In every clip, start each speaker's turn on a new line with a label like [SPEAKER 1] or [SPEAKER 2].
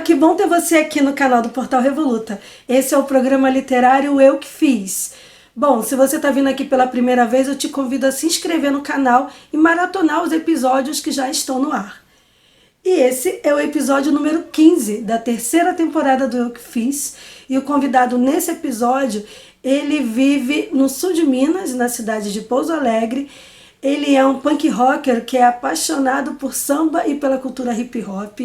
[SPEAKER 1] que bom ter você aqui no canal do Portal Revoluta. Esse é o programa literário Eu Que Fiz. Bom, se você está vindo aqui pela primeira vez, eu te convido a se inscrever no canal e maratonar os episódios que já estão no ar. E esse é o episódio número 15 da terceira temporada do Eu Que Fiz. E o convidado nesse episódio, ele vive no sul de Minas, na cidade de Pouso Alegre. Ele é um punk rocker que é apaixonado por samba e pela cultura hip hop,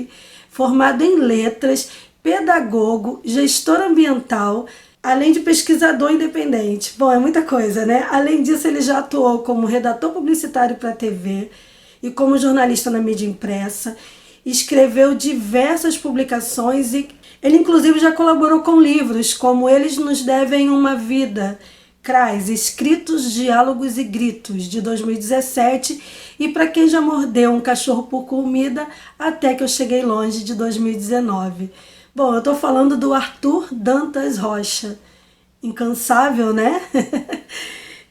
[SPEAKER 1] formado em letras, pedagogo, gestor ambiental, além de pesquisador independente. Bom, é muita coisa, né? Além disso, ele já atuou como redator publicitário para a TV e como jornalista na mídia impressa. Escreveu diversas publicações e ele, inclusive, já colaborou com livros como Eles Nos Devem Uma Vida, CRAS, Escritos, Diálogos e Gritos, de 2017, e Para Quem Já Mordeu um Cachorro por Comida, Até Que Eu Cheguei Longe, de 2019. Bom, eu estou falando do Arthur Dantas Rocha. Incansável, né?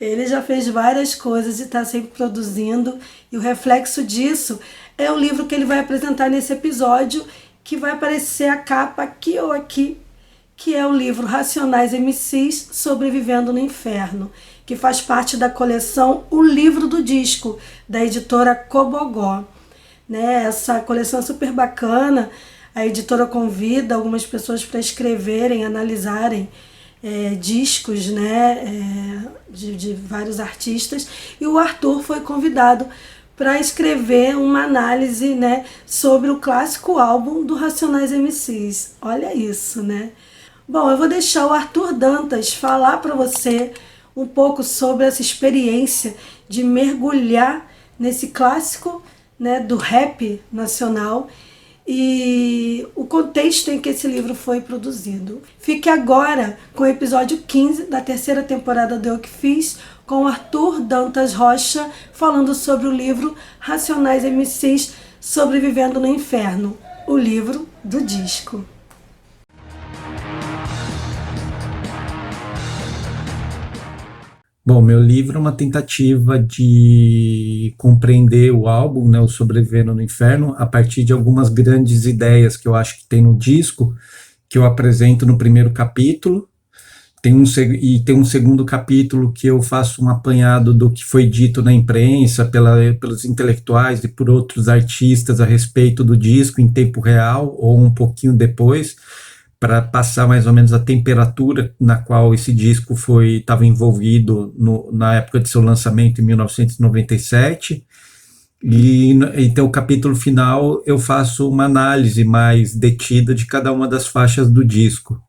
[SPEAKER 1] Ele já fez várias coisas e está sempre produzindo, e o reflexo disso é o livro que ele vai apresentar nesse episódio, que vai aparecer a capa aqui ou aqui, que é o livro Racionais MCs Sobrevivendo no Inferno, que faz parte da coleção O Livro do Disco, da editora Cobogó. Né? Essa coleção é super bacana, a editora convida algumas pessoas para escreverem, analisarem discos, né? de vários artistas, e o Arthur foi convidado para escrever uma análise, né, sobre o clássico álbum do Racionais MCs. Olha isso, né? Bom, eu vou deixar o Arthur Dantas falar para você um pouco sobre essa experiência de mergulhar nesse clássico, né, do rap nacional e o contexto em que esse livro foi produzido. Fique agora com o episódio 15 da terceira temporada do Eu Que Fiz, com Arthur Dantas Rocha falando sobre o livro Racionais MCs Sobrevivendo no Inferno, o livro do disco.
[SPEAKER 2] Bom, meu livro é uma tentativa de compreender o álbum, né, o Sobrevivendo no Inferno, a partir de algumas grandes ideias que eu acho que tem no disco, que eu apresento no primeiro capítulo. Tem um segundo capítulo que eu faço um apanhado do que foi dito na imprensa pelos intelectuais e por outros artistas a respeito do disco em tempo real ou um pouquinho depois, para passar mais ou menos a temperatura na qual esse disco estava envolvido na época de seu lançamento em 1997. E então o capítulo final eu faço uma análise mais detida de cada uma das faixas do disco.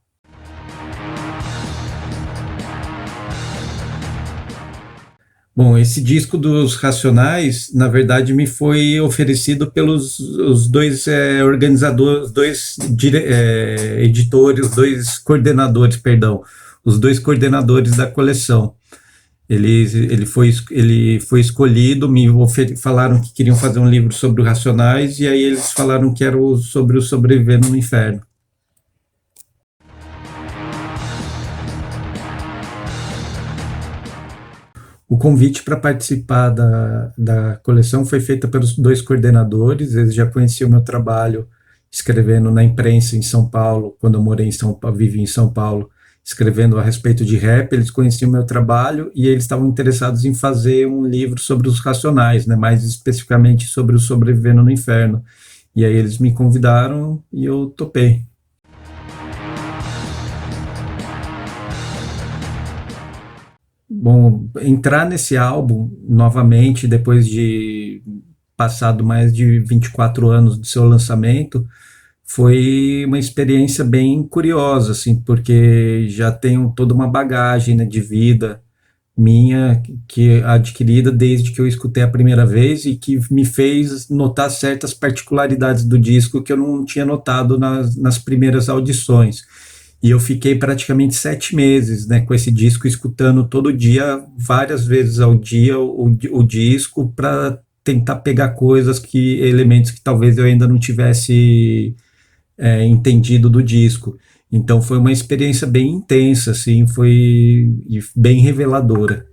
[SPEAKER 2] Bom, esse disco dos Racionais, na verdade, me foi oferecido pelos os dois organizadores, editores, os dois coordenadores da coleção. Ele foi escolhido, falaram que queriam fazer um livro sobre os Racionais, e aí eles falaram que era sobre o Sobrevivendo no Inferno. O convite para participar da coleção foi feito pelos dois coordenadores. Eles já conheciam o meu trabalho escrevendo na imprensa em São Paulo, quando eu morei em São Paulo, vivi em São Paulo, escrevendo a respeito de rap. Eles conheciam o meu trabalho e eles estavam interessados em fazer um livro sobre os Racionais, né, mais especificamente sobre o Sobrevivendo no Inferno. E aí eles me convidaram e eu topei. Bom, entrar nesse álbum novamente, depois de passado mais de 24 anos do seu lançamento, foi uma experiência bem curiosa, assim, porque já tenho toda uma bagagem, né, de vida minha, que adquirida desde que eu escutei a primeira vez e que me fez notar certas particularidades do disco que eu não tinha notado nas primeiras audições. E eu fiquei praticamente 7 meses, né, com esse disco, escutando todo dia, várias vezes ao dia, o disco, para tentar pegar elementos que talvez eu ainda não tivesse entendido do disco. Então foi uma experiência bem intensa, assim, foi bem reveladora.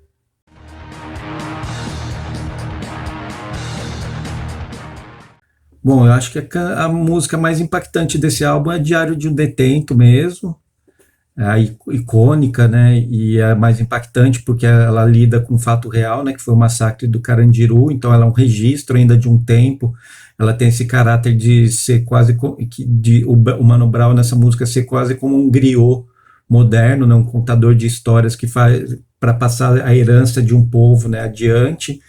[SPEAKER 2] Bom, eu acho que a música mais impactante desse álbum é Diário de um Detento mesmo, é a icônica, né, e é a mais impactante porque ela lida com um fato real, né, que foi o massacre do Carandiru, então ela é um registro ainda de um tempo, ela tem esse caráter de ser quase, o Mano Brown nessa música ser quase como um griot moderno, né, um contador de histórias que faz para passar a herança de um povo, né, adiante.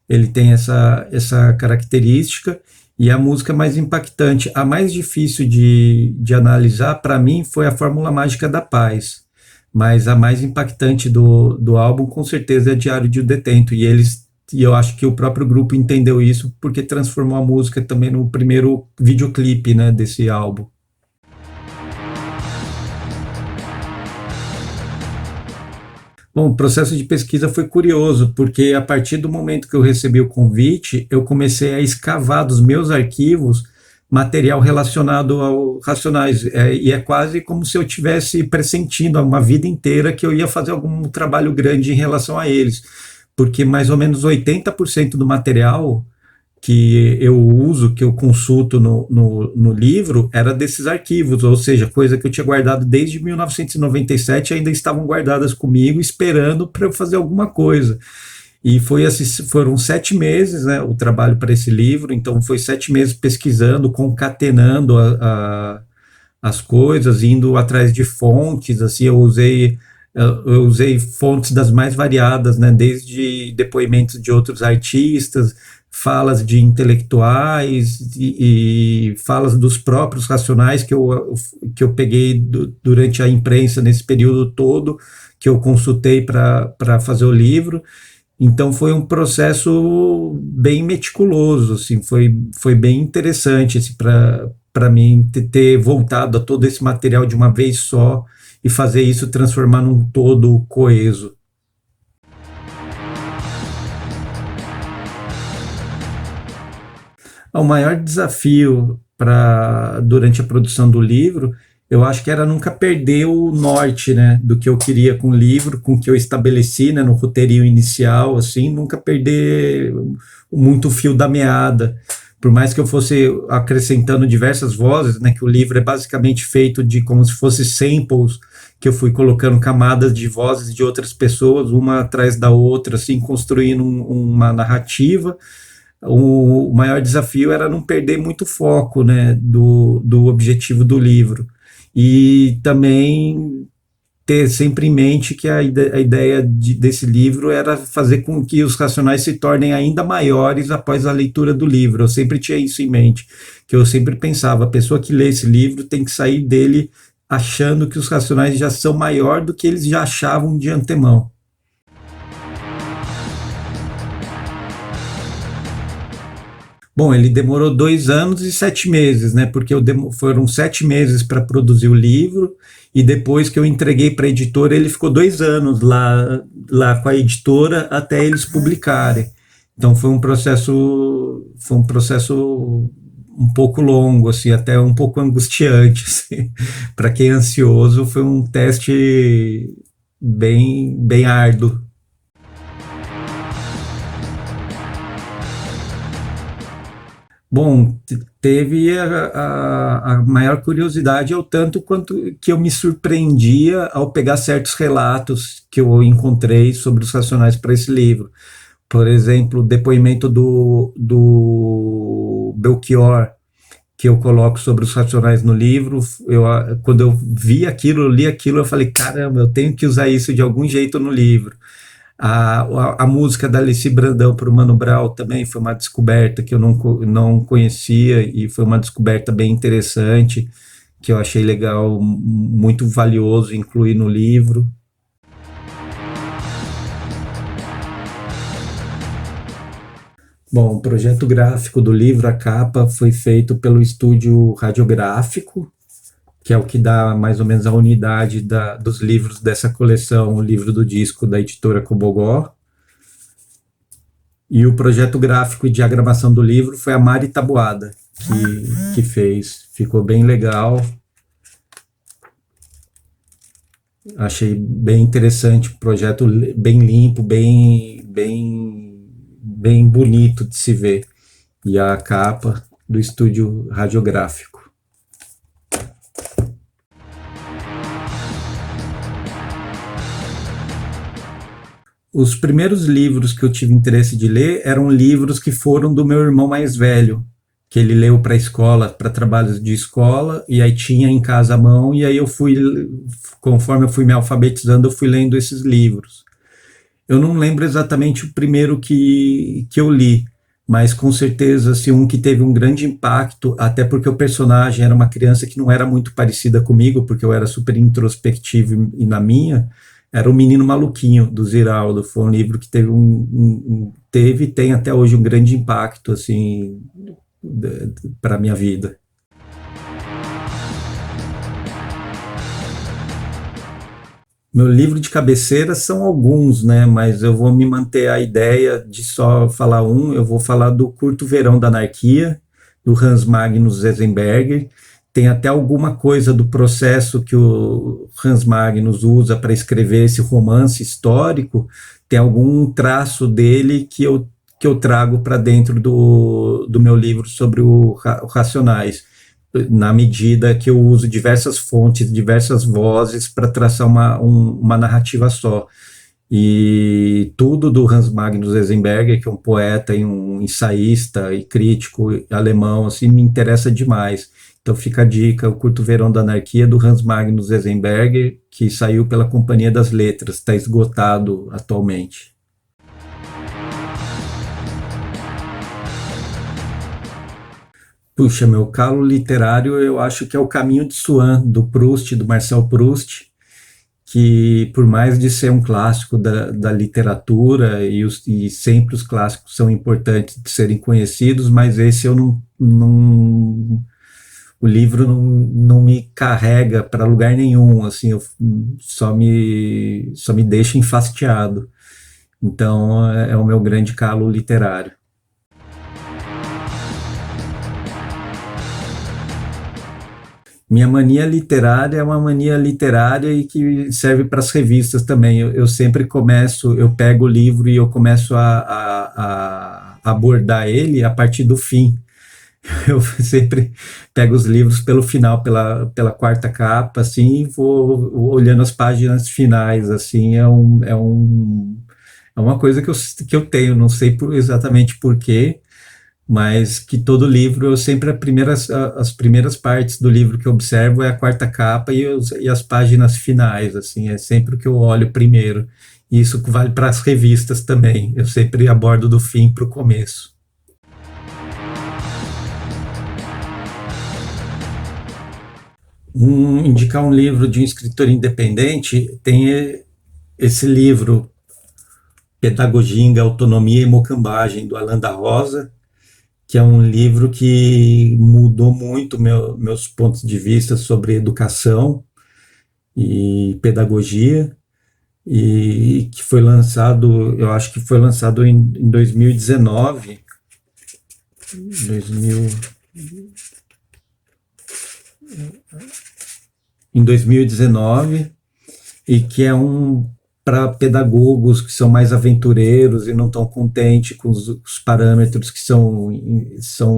[SPEAKER 2] Ele tem essa característica, e a música mais impactante, a mais difícil de analisar, para mim, foi a Fórmula Mágica da Paz, mas a mais impactante do álbum, com certeza, é Diário de um Detento, e eu acho que o próprio grupo entendeu isso, porque transformou a música também no primeiro videoclipe, né, desse álbum. Bom, o processo de pesquisa foi curioso, porque a partir do momento que eu recebi o convite, eu comecei a escavar dos meus arquivos material relacionado ao Racionais. E é quase como se eu tivesse pressentindo uma vida inteira que eu ia fazer algum trabalho grande em relação a eles, porque mais ou menos 80% do material que eu uso, que eu consulto no livro, era desses arquivos, ou seja, coisa que eu tinha guardado desde 1997, ainda estavam guardadas comigo, esperando para eu fazer alguma coisa. E foi assim, foram 7 meses, né, o trabalho para esse livro, então foi 7 meses pesquisando, concatenando as coisas, indo atrás de fontes, assim, eu usei fontes das mais variadas, né, desde depoimentos de outros artistas, falas de intelectuais e falas dos próprios Racionais que eu peguei durante a imprensa nesse período todo, que eu consultei para fazer o livro. Então foi um processo bem meticuloso, assim, foi bem interessante assim, para mim ter voltado a todo esse material de uma vez só e fazer isso transformar num todo coeso. O maior desafio durante a produção do livro, eu acho que era nunca perder o norte, né, do que eu queria com o livro, com o que eu estabeleci, né, no roteirinho inicial, assim, nunca perder muito o fio da meada. Por mais que eu fosse acrescentando diversas vozes, né, que o livro é basicamente feito de como se fosse samples, que eu fui colocando camadas de vozes de outras pessoas, uma atrás da outra, assim, construindo uma narrativa. O maior desafio era não perder muito foco, né, do objetivo do livro. E também ter sempre em mente que a ideia desse livro era fazer com que os Racionais se tornem ainda maiores após a leitura do livro. Eu sempre tinha isso em mente, que eu sempre pensava, a pessoa que lê esse livro tem que sair dele achando que os Racionais já são maior do que eles já achavam de antemão. Bom, ele demorou 2 anos e 7 meses, né? Porque foram 7 meses para produzir o livro, e depois que eu entreguei para a editora, ele ficou 2 anos lá com a editora até eles publicarem. Então foi um processo um pouco longo, assim, até um pouco angustiante, assim. Para quem é ansioso, foi um teste bem, bem árduo. Bom, teve a maior curiosidade é o tanto quanto que eu me surpreendia ao pegar certos relatos que eu encontrei sobre os Racionais para esse livro. Por exemplo, o depoimento do Belchior, que eu coloco sobre os Racionais no livro. Quando eu vi aquilo, eu li aquilo, eu falei, caramba, eu tenho que usar isso de algum jeito no livro. A música da Alice Brandão para o Mano Brown também foi uma descoberta que eu não conhecia, e foi uma descoberta bem interessante, que eu achei legal, muito valioso incluir no livro. Bom, o projeto gráfico do livro, a capa, foi feito pelo Estúdio Radiográfico, que é o que dá mais ou menos a unidade dos livros dessa coleção, o livro do disco da editora Cobogó. E o projeto gráfico e diagramação do livro foi a Mari Taboada que fez. Ficou bem legal. Achei bem interessante, projeto bem limpo, bem bonito de se ver. E a capa do estúdio radiográfico. Os primeiros livros que eu tive interesse de ler eram livros que foram do meu irmão mais velho, que ele leu para a escola, para trabalhos de escola, e aí tinha em casa à mão, e aí conforme eu fui me alfabetizando, eu fui lendo esses livros. Eu não lembro exatamente o primeiro que eu li, mas com certeza assim, um que teve um grande impacto, até porque o personagem era uma criança que não era muito parecida comigo, porque eu era super introspectivo e na minha, era O Menino Maluquinho, do Ziraldo. Foi um livro que teve e tem até hoje um grande impacto assim, para a minha vida. Meu livro de cabeceira são alguns, né? Mas eu vou me manter a ideia de só falar um. Eu vou falar do Curto Verão da Anarquia, do Hans Magnus Enzensberger. Tem até alguma coisa do processo que o Hans Magnus usa para escrever esse romance histórico. Tem algum traço dele que eu trago para dentro do meu livro sobre o Racionais, na medida que eu uso diversas fontes, diversas vozes para traçar uma narrativa só. E tudo do Hans Magnus Enzensberger, que é um poeta e um ensaísta e crítico alemão, assim, me interessa demais. Então fica a dica, o Curto Verão da Anarquia, do Hans Magnus Enzensberger, que saiu pela Companhia das Letras, está esgotado atualmente. Puxa, meu calo literário, eu acho que é O Caminho de Swan, do Proust, do Marcel Proust, que por mais de ser um clássico da literatura, e sempre os clássicos são importantes de serem conhecidos, mas esse eu o livro não me carrega para lugar nenhum, assim, só me deixa enfastiado. Então é o meu grande calo literário. Minha mania literária é uma mania literária e que serve para as revistas também. Eu sempre eu pego o livro e eu começo a abordar ele a partir do fim. Eu sempre pego os livros pelo final, pela quarta capa, assim, e vou olhando as páginas finais, assim, é uma coisa que eu tenho, não sei exatamente por quê, mas que todo livro, as primeiras partes do livro que eu observo é a quarta capa e as páginas finais, assim, é sempre o que eu olho primeiro. E isso vale para as revistas também, eu sempre abordo do fim para o começo. Indicar um livro de um escritor independente, tem esse livro, Pedagogia, Autonomia e Mocambagem, do Alain da Rosa, que é um livro que mudou muito meus pontos de vista sobre educação e pedagogia, e que foi lançado, eu acho que foi lançado em 2019, em 2019, e que é para pedagogos que são mais aventureiros e não estão contentes com os parâmetros que são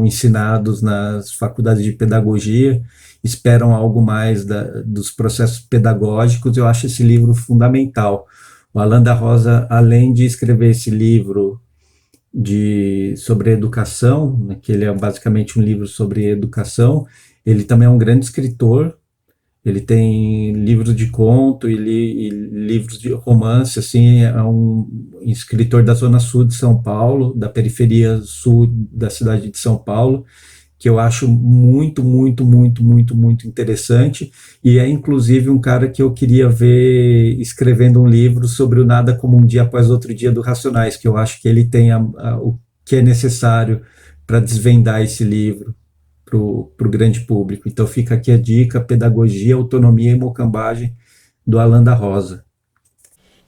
[SPEAKER 2] ensinados nas faculdades de pedagogia, esperam algo mais dos processos pedagógicos. Eu acho esse livro fundamental. O Alain da Rosa, além de escrever esse livro sobre educação, né, que ele é basicamente um livro sobre educação, ele também é um grande escritor. Ele tem livros de conto e livros de romance, assim, é um escritor da zona sul de São Paulo, da periferia sul da cidade de São Paulo, que eu acho muito, muito, muito, muito, muito interessante, e é inclusive um cara que eu queria ver escrevendo um livro sobre o Nada Como Um Dia Após Outro Dia do Racionais, que eu acho que ele tem o que é necessário para desvendar esse livro para o grande público. Então fica aqui a dica: Pedagogia, Autonomia e Mocambagem, do Alain da Rosa.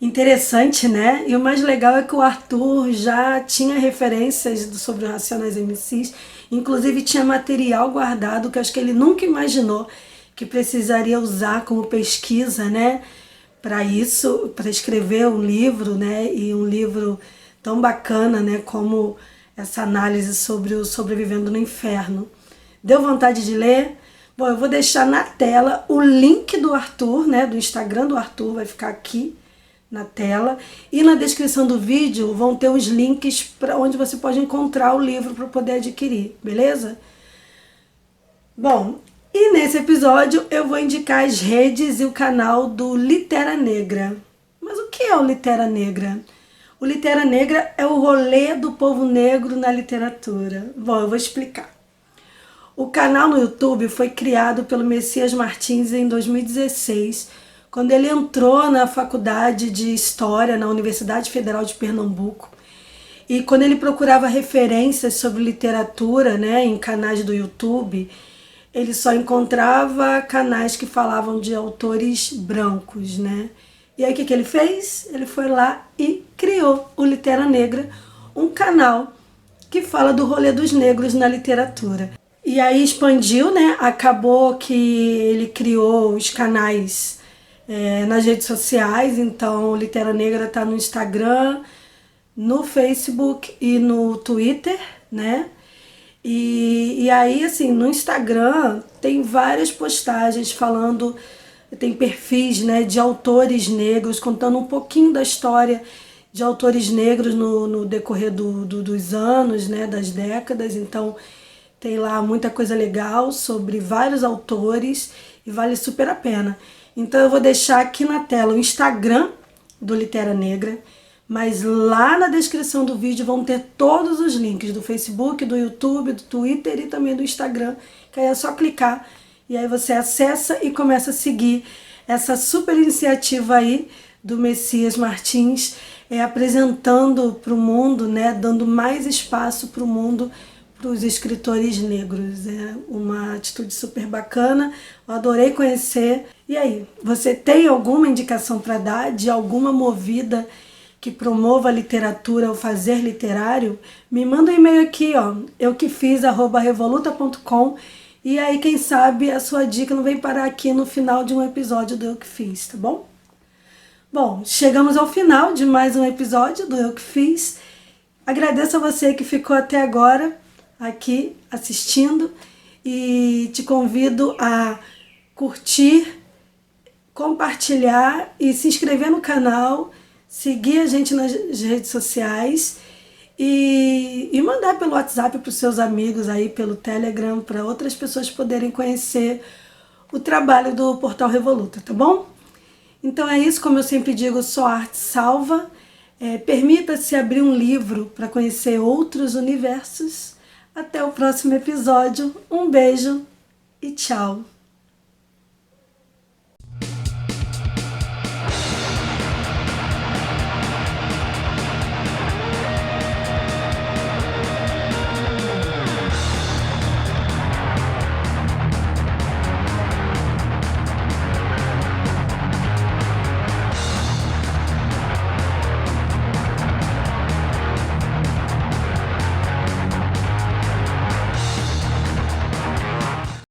[SPEAKER 1] Interessante, né? E o mais legal é que o Arthur já tinha referências sobre os Racionais MCs, inclusive tinha material guardado que acho que ele nunca imaginou que precisaria usar como pesquisa, né? Para isso, para escrever um livro, né? E um livro tão bacana, né? Como essa análise sobre o Sobrevivendo no Inferno. Deu vontade de ler? Bom, eu vou deixar na tela o link do Arthur, né, do Instagram do Arthur, vai ficar aqui na tela. E na descrição do vídeo vão ter os links para onde você pode encontrar o livro para poder adquirir, beleza? Bom, e nesse episódio eu vou indicar as redes e o canal do Litera Negra. Mas o que é o Litera Negra? O Litera Negra é o rolê do povo negro na literatura. Bom, eu vou explicar. O canal no YouTube foi criado pelo Messias Martins em 2016, quando ele entrou na faculdade de História na Universidade Federal de Pernambuco. E quando ele procurava referências sobre literatura, né, em canais do YouTube, ele só encontrava canais que falavam de autores brancos, né? E aí o que ele fez? Ele foi lá e criou o Litera Negra, um canal que fala do rolê dos negros na literatura. E aí expandiu, né? Acabou que ele criou os canais nas redes sociais, então o Litera Negra está no Instagram, no Facebook e no Twitter, né? E aí, assim, no Instagram tem várias postagens falando, tem perfis, né, de autores negros, contando um pouquinho da história de autores negros no decorrer dos anos, né, das décadas. Então tem lá muita coisa legal sobre vários autores e vale super a pena. Então eu vou deixar aqui na tela o Instagram do Litera Negra, mas lá na descrição do vídeo vão ter todos os links do Facebook, do YouTube, do Twitter e também do Instagram, que aí é só clicar e aí você acessa e começa a seguir essa super iniciativa aí do Messias Martins, apresentando para o mundo, né, dando mais espaço para o mundo, para os escritores negros. É uma atitude super bacana, eu adorei conhecer. E aí, você tem alguma indicação para dar de alguma movida que promova a literatura ou fazer literário? Me manda um e-mail aqui, ó, euquefiz@revoluta.com, e aí quem sabe a sua dica não vem parar aqui no final de um episódio do Eu Que Fiz, tá bom? Bom, chegamos ao final de mais um episódio do Eu Que Fiz. Agradeço a você que ficou até agora aqui assistindo e te convido a curtir, compartilhar e se inscrever no canal, seguir a gente nas redes sociais e mandar pelo WhatsApp para os seus amigos aí, pelo Telegram, para outras pessoas poderem conhecer o trabalho do Portal Revoluta, tá bom? Então é isso, como eu sempre digo, só arte salva. Permita-se abrir um livro para conhecer outros universos. Até o próximo episódio. Um beijo e tchau!